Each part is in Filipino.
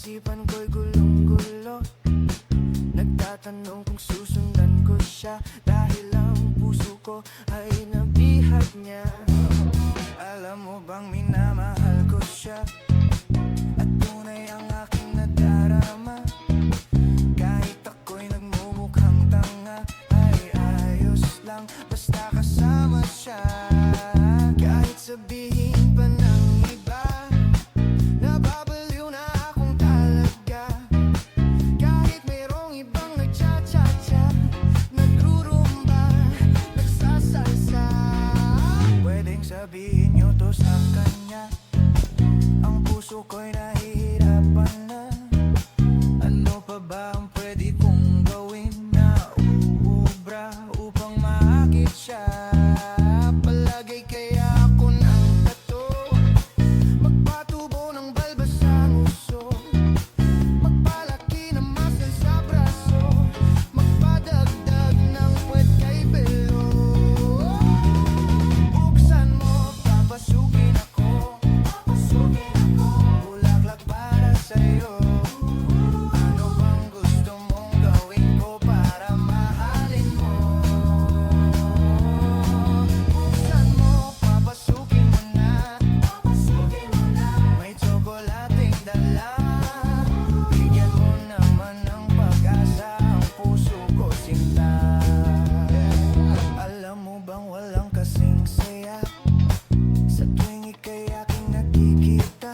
isipan ko'y gulong-gulo. Nagtatanong kung susundan ko siya, dahil ang puso ko ay nabihag niya. Alam mo bang minamahal ko siya, at tunay ang aking nadarama. Kahit ako'y nagmumukhang tanga, ay ayos lang basta kasama siya. Kahit sabihin pa ng iba, nababaliw na akong talaga. Kahit mayroong ibang nagcha-cha-cha, nagrurumba, nagsasalsa. Pwedeng sabihin nyo to sa kanya, ang puso ko'y nahihirapan na. Ano pa ba ang pwede kong gawin na uubra upang maakit siya? Palagay kaya ako ng bato, magpatubo ng balbas ang uso, magpalaki ng muscle sa braso, magpadagdag ng puwet kay belo. Buksan mo, papasukin ako, bulaklak para sa'yo. Ano bang gusto mong gawin ko para mahalin mo? Buksan mo, papasukin mo na, may tsokolating dala. Bigyan mo naman ng pag-asa ang puso ko, sinta. Alam mo bang walang kasing saya sa tuwing ika'y aking nakikita?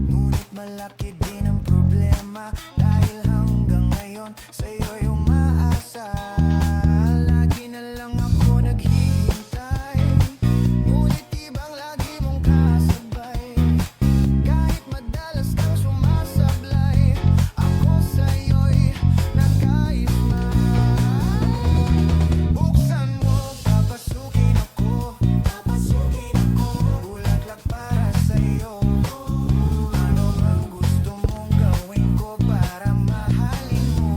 Ngunit malaki din ang problema, dahil hanggang ngayon sa'yo'y umaasa. Lagi na lang ako naghihintay, ngunit ibang lagi mong kasabay. Kahit madalas kang sumasablay, ako sa'yo'y nagkaisma. Buksan mo, papasukin ako, bulaklak para sa'yo. Ano bang gusto mong gawin ko para mahalin mo?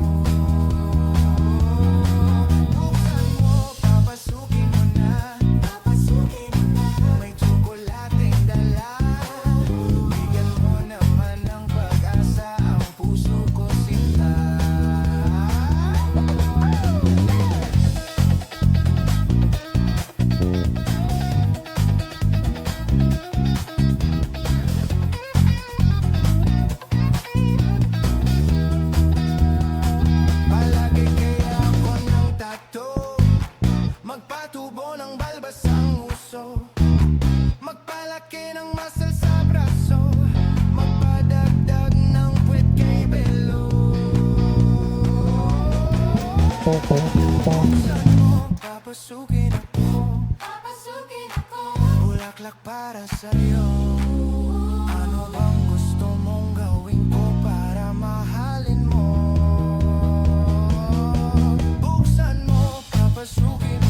Buksan mo, papasukin mo na, may tsokolating dala. Bigyan mo naman ng pag-asa ang puso ko, sinta. Palagay kaya ako ng tato, magpatubo ng balbas ang uso, magpalaki ng muscle sa braso, magpadagdag ng puwet kay belo. Buksan mo, papasukin ako, bulaklak para sa'yo. Ano bang gusto mong gawin ko para mahalin mo? Buksan mo, papasukin